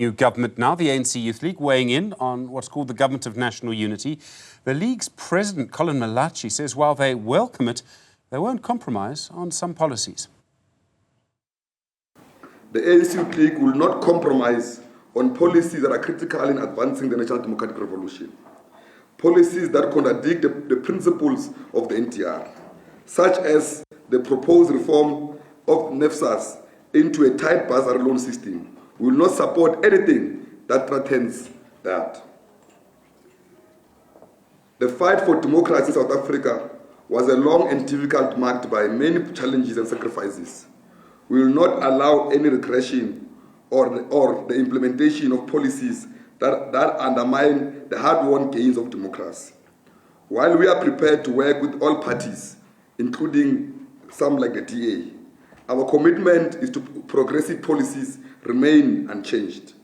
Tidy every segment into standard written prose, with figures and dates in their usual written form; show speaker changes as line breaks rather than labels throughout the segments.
New government now, the ANC Youth League, weighing in on what's called the Government of National Unity. The League's president, Colin Malachi, says while they welcome it, they won't compromise on some policies.
The ANC Youth League will not compromise on policies that are critical in advancing the national democratic revolution. Policies that contradict the principles of the NTR, such as the proposed reform of NEFSAS into a tight bursary loan system. We will not support anything that threatens that. The fight for democracy in South Africa was a long and difficult marked by many challenges and sacrifices. We will not allow any regression or the implementation of policies that undermine the hard-won gains of democracy. While we are prepared to work with all parties, including some like the DA, our commitment is to progressive policies remain unchanged.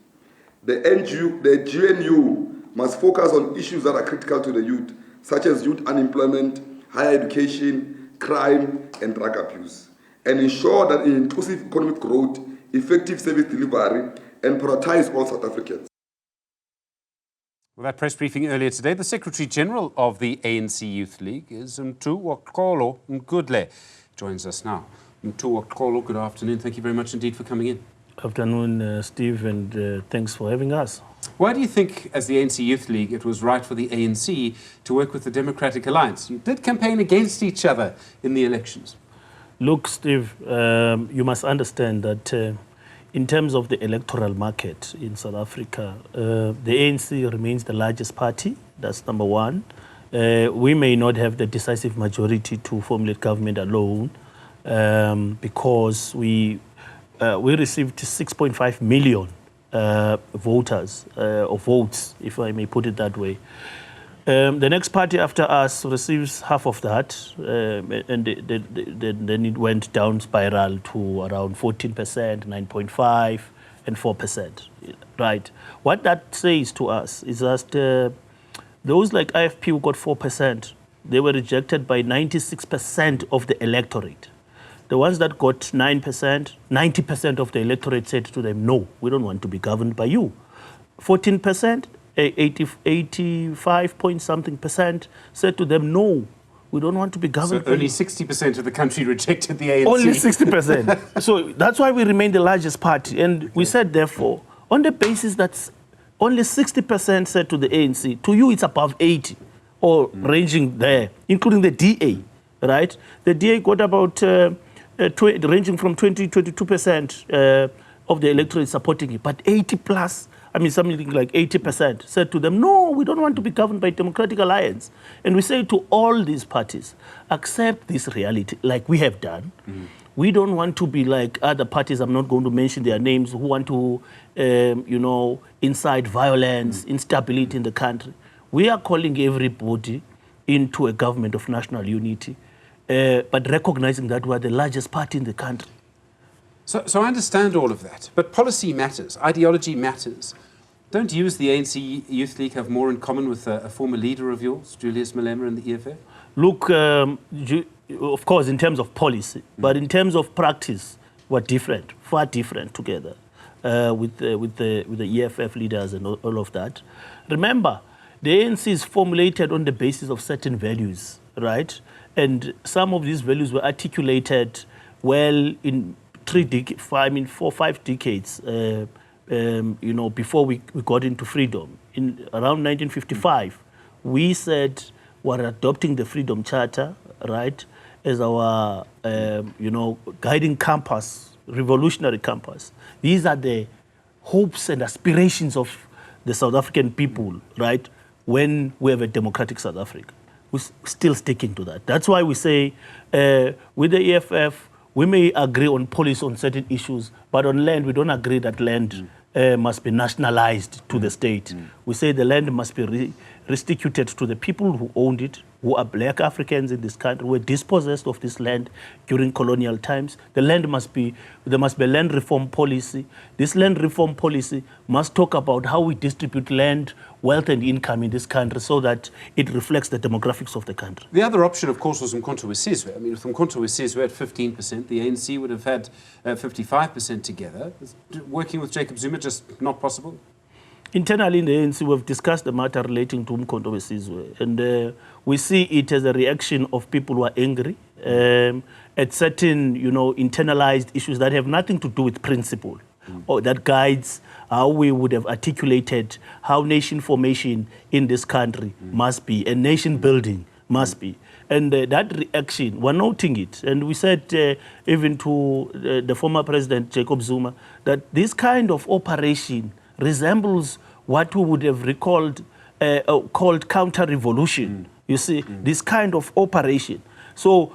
The GNU must focus on issues that are critical to the youth, such as youth unemployment, higher education, crime, and drug abuse, and ensure that inclusive economic growth, effective service delivery, and prioritize all South Africans.
Well, that press briefing earlier today, the Secretary-General of the ANC Youth League is Mntuwoxolo Ngudle. Joins us now. Mntuwoxolo, good afternoon. Thank you very much indeed for coming in.
Afternoon, Steve, and thanks for having us.
Why do you think, as the ANC Youth League, it was right for the ANC to work with the Democratic Alliance? You did campaign against each other in the elections.
Look, Steve, you must understand that in terms of the electoral market in South Africa, the ANC remains the largest party. That's number one. We may not have the decisive majority to formulate government alone because we received 6.5 million voters, or votes, if I may put it that way. The next party after us receives half of that, and then it went down spiral to around 14%, 9.5%, and 4%. Right. What that says to us is that those like IFP who got 4%, they were rejected by 96% of the electorate. The ones that got 9%, 90% of the electorate said to them, no, we don't want to be governed by you. 14%, 85 point something percent said to them, no, we don't want to be governed by you.
So only 60% of the country rejected the ANC.
Only 60%. So that's why we remain the largest party. And we said, therefore, on the basis that only 60% said to the ANC, to you it's above 80, or ranging there, including the DA, right? The DA got about ranging from 20 to 22% of the electorate supporting it, but 80 plus, I mean something like 80% said to them, no, we don't want to be governed by Democratic Alliance. And we say to all these parties, accept this reality like we have done. We don't want to be like other parties, I'm not going to mention their names, who want to, incite violence, instability in the country. We are calling everybody into a government of national unity, but recognizing that we are the largest party in the country.
So I understand all of that, but policy matters, ideology matters. Don't you, as the ANC Youth League, have more in common with a former leader of yours, Julius Malema and the EFF?
Look, of course, in terms of policy, but in terms of practice, we're different, far different together with the EFF leaders and all of that. Remember, the ANC is formulated on the basis of certain values, right? And some of these values were articulated well in 4 or 5 decades, before we got into freedom. Around 1955, we said we're adopting the Freedom Charter, right, as our, guiding compass, revolutionary compass. These are the hopes and aspirations of the South African people, right, when we have a democratic South Africa. We're still sticking to that. That's why we say with the EFF, we may agree on policy on certain issues, but on land, we don't agree that land must be nationalized to the state. We say the land must be restituted to the people who owned it, who are black Africans in this country were dispossessed of this land during colonial times. There must be a land reform policy. This land reform policy must talk about how we distribute land, wealth and income in this country so that it reflects the demographics of the country.
The other option, of course, was Mntuwoxolo. I mean, if Mntuwoxolo had 15%, the ANC would have had 55% together. Is working with Jacob Zuma just not possible?
Internally in the ANC, we've discussed the matter relating to Mntuwoxolo, and we see it as a reaction of people who are angry at certain, internalized issues that have nothing to do with principle, or that guides how we would have articulated how nation formation in this country must be, and nation building must be. And that reaction, we're noting it. And we said even to the former president, Jacob Zuma, that this kind of operation resembles what we would have called counter-revolution. You see, this kind of operation. So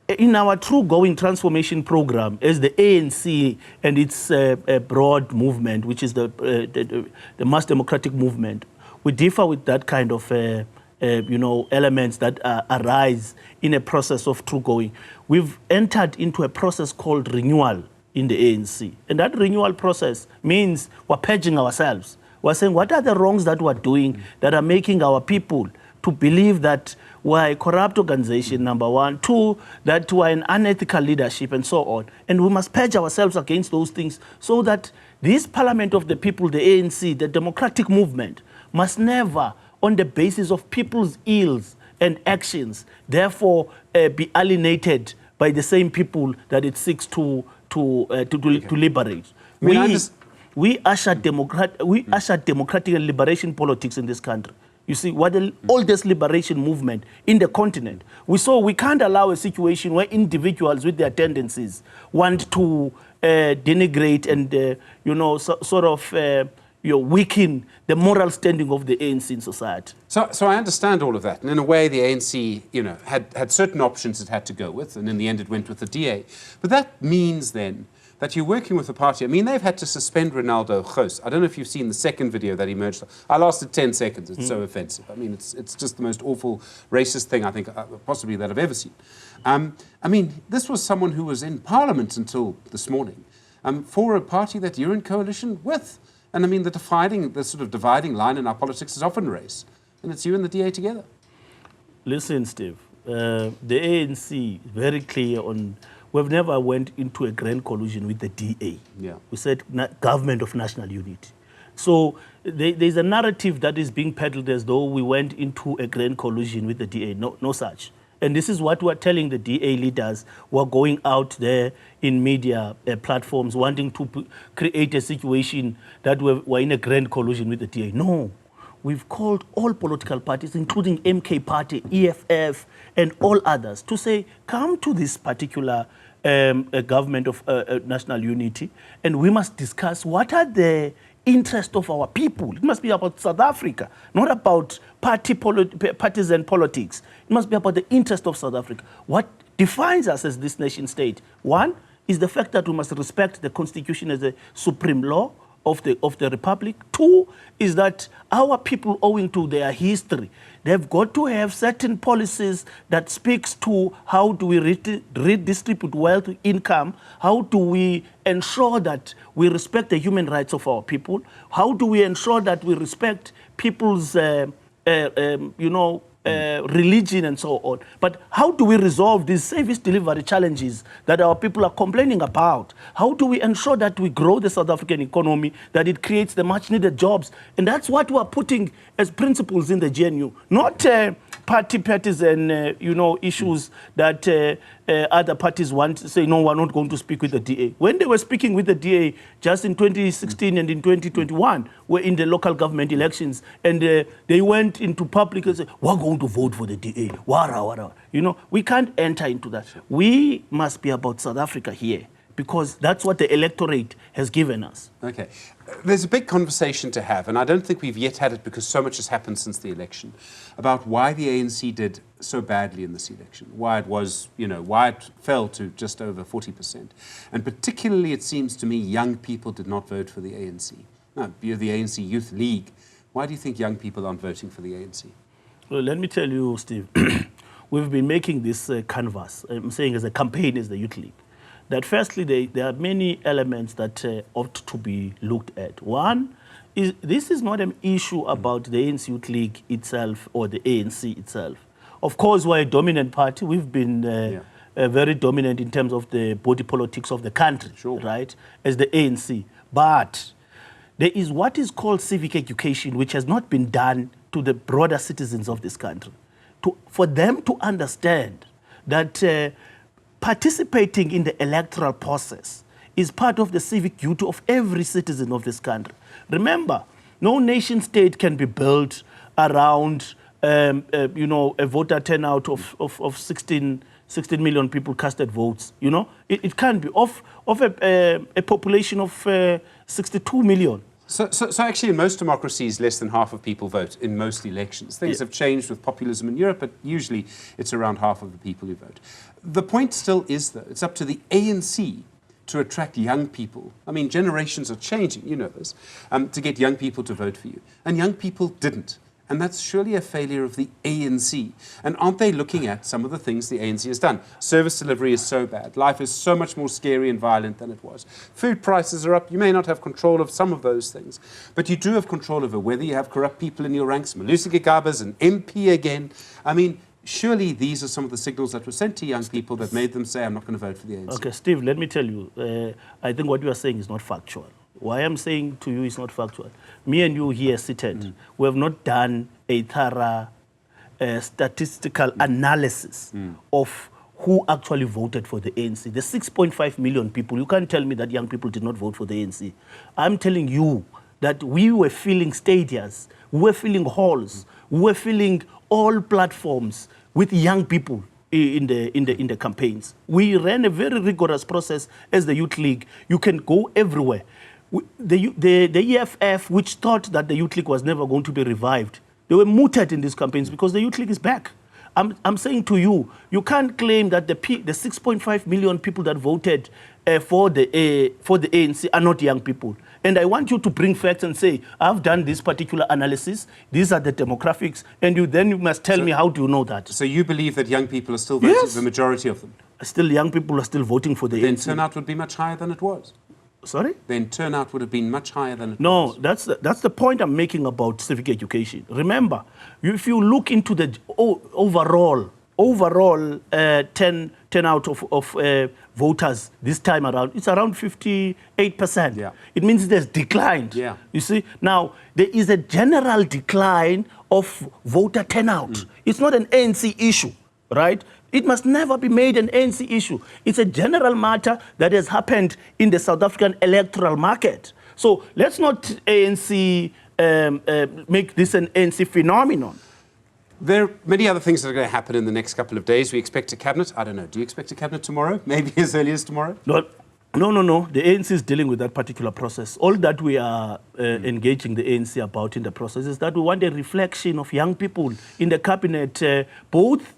in our true going transformation program, as the ANC and its broad movement, which is the mass democratic movement, we differ with that kind of elements that arise in a process of true going. We've entered into a process called renewal in the ANC. And that renewal process means we're purging ourselves. We're saying, what are the wrongs that we're doing that are making our people to believe that we're a corrupt organization, number one. Two, that we're an unethical leadership, and so on. And we must purge ourselves against those things so that this parliament of the people, the ANC, the democratic movement, must never, on the basis of people's ills and actions, therefore be alienated by the same people that it seeks to liberate. We usher democratic and liberation politics in this country. You see, what the oldest liberation movement in the continent. We can't allow a situation where individuals with their tendencies want to denigrate and weaken the moral standing of the ANC in society.
So I understand all of that, and in a way the ANC, had certain options it had to go with, and in the end it went with the DA. But that means then that you're working with a party. I mean, they've had to suspend Mntuwoxolo. I don't know if you've seen the second video that emerged. I lasted 10 seconds. It's so offensive. I mean, it's just the most awful racist thing I think possibly that I've ever seen. I mean, this was someone who was in Parliament until this morning for a party that you're in coalition with. And I mean, the sort of dividing line in our politics is often race. And it's you and the DA together.
Listen, Steve, the ANC is very clear on... We've never went into a grand collusion with the DA. Yeah. We said government of national unity. So there's a narrative that is being peddled as though we went into a grand collusion with the DA. No such. And this is what we're telling the DA leaders who are going out there in media platforms wanting to create a situation that we're in a grand collusion with the DA. No. We've called all political parties, including MK Party, EFF, and all others, to say, come to this particular government of national unity, and we must discuss what are the interests of our people. It must be about South Africa, not about partisan politics. It must be about the interest of South Africa. What defines us as this nation state? One is the fact that we must respect the Constitution as a supreme law of the Republic. Two is that our people, owing to their history, they've got to have certain policies that speaks to how do we redistribute wealth, income, how do we ensure that we respect the human rights of our people, how do we ensure that we respect people's religion and so on. But how do we resolve these service delivery challenges that our people are complaining about? How do we ensure that we grow the South African economy, that it creates the much needed jobs? And that's what we're putting as principles in the GNU, not partisan issues that other parties want to say, no, we're not going to speak with the DA. When they were speaking with the DA just in 2016 and in 2021, we're in the local government elections, and they went into public and said, we're going to vote for the DA. Wara. We can't enter into that. We must be about South Africa here, because that's what the electorate has given us.
Okay. There's a big conversation to have, and I don't think we've yet had it because so much has happened since the election, about why the ANC did so badly in this election, why it was, why it fell to just over 40%. And particularly, it seems to me, young people did not vote for the ANC. Now, you're the ANC Youth League. Why do you think young people aren't voting for the ANC?
Well, let me tell you, Steve, we've been making this canvas, I'm saying as a campaign as the Youth League, that firstly there are many elements that ought to be looked at. One is this is not an issue about the ANC Youth League itself or the ANC itself. Of course, we're a dominant party. We've been very dominant in terms of the body politics of the country, right, as the ANC. But there is what is called civic education, which has not been done to the broader citizens of this country, for them to understand that participating in the electoral process is part of the civic duty of every citizen of this country. Remember, no nation state can be built around, a voter turnout of 16 million people casted votes. It can't be of a population of 62 million.
So actually in most democracies, less than half of people vote in most elections. Things have changed with populism in Europe, but usually it's around half of the people who vote. The point still is, though, it's up to the ANC to attract young people. I mean, generations are changing, you know this, to get young people to vote for you. And young people didn't. And that's surely a failure of the ANC. And aren't they looking at some of the things the ANC has done? Service delivery is so bad. Life is so much more scary and violent than it was. Food prices are up. You may not have control of some of those things, but you do have control over whether you have corrupt people in your ranks. Malusi Gigaba's an MP again. I mean, surely these are some of the signals that were sent to young people that made them say, I'm not going to vote for the ANC.
Okay, Steve, let me tell you, I think what you are saying is not factual. Why I'm saying to you is not factual. Me and you here seated, we have not done a thorough statistical analysis of who actually voted for the ANC. The 6.5 million people, you can't tell me that young people did not vote for the ANC. I'm telling you that we were filling stadiums, we were filling halls, we were filling all platforms with young people in the campaigns. We ran a very rigorous process as the Youth League. You can go everywhere. The EFF, which thought that the Youth League was never going to be revived, they were mooted in these campaigns because the Youth League is back. I'm saying to you, you can't claim that the 6.5 million people that voted for the ANC are not young people. And I want you to bring facts and say, I've done this particular analysis, these are the demographics, and then you must tell me how do you know that.
So you believe that young people are still voting, the majority of them?
Still, young people are still voting for the ANC.
Then turnout would be much higher than it was.
Sorry?
Then turnout would have been much higher than it was.
No, that's the point I'm making about civic education. Remember, if you look into the overall turnout of voters this time around, it's around 58%.
Yeah.
It means it has declined.
Yeah.
You see, now there is a general decline of voter turnout. It's not an ANC issue, right? It must never be made an ANC issue. It's a general matter that has happened in the South African electoral market. So let's not ANC make this an ANC phenomenon.
There are many other things that are going to happen in the next couple of days. We expect a cabinet. I don't know. Do you expect a cabinet tomorrow? Maybe as early as tomorrow?
No. The ANC is dealing with that particular process. All that we are engaging the ANC about in the process is that we want a reflection of young people in the cabinet, both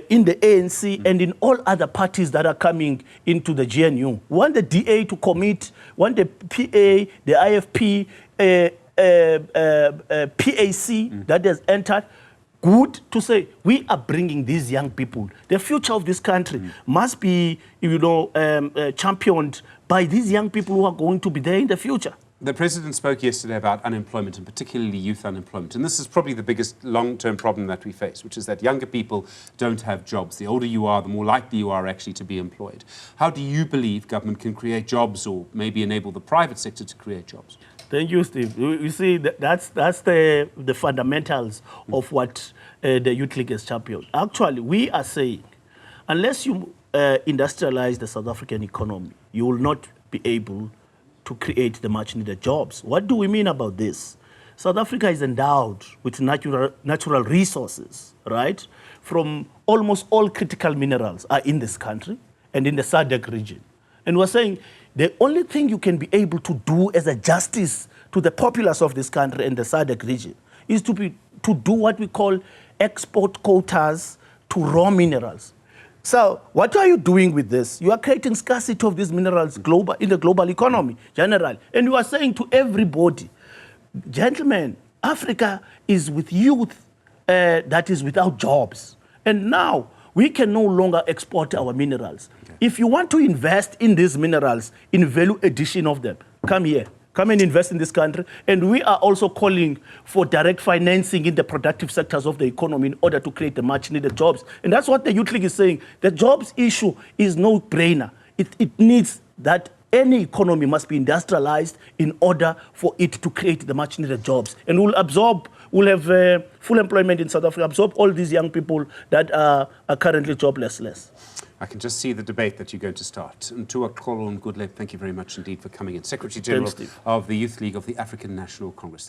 in the ANC and in all other parties that are coming into the GNU. We want the DA to commit, want the PA, the IFP, PAC that has entered. Good to say, we are bringing these young people. The future of this country must be, championed by these young people who are going to be there in the future.
The President spoke yesterday about unemployment, and particularly youth unemployment. And this is probably the biggest long-term problem that we face, which is that younger people don't have jobs. The older you are, the more likely you are actually to be employed. How do you believe government can create jobs, or maybe enable the private sector to create jobs?
Thank you, Steve. You see, that's the fundamentals of what the Youth League has championed. Actually, we are saying, unless you industrialize the South African economy, you will not be able to create the much-needed jobs. What do we mean about this? South Africa is endowed with natural resources, right? From almost all critical minerals are in this country and in the SADC region. And we're saying the only thing you can be able to do as a justice to the populace of this country and the SADC region is to do what we call export quotas to raw minerals. So what are you doing with this? You are creating scarcity of these minerals in the global economy, generally. And you are saying to everybody, gentlemen, Africa is with youth that is without jobs. And now we can no longer export our minerals. Okay. If you want to invest in these minerals, in value addition of them, come here. Come and invest in this country. And we are also calling for direct financing in the productive sectors of the economy in order to create the much needed jobs. And that's what the Youth League is saying. The jobs issue is no brainer. It needs that any economy must be industrialized in order for it to create the much needed jobs. And we'll have full employment in South Africa, absorb all these young people that are currently jobless.
I can just see the debate that you're going to start. Mntuwoxolo and Ngudle, thank you very much indeed for coming in. Secretary General of the Youth League of the African National Congress.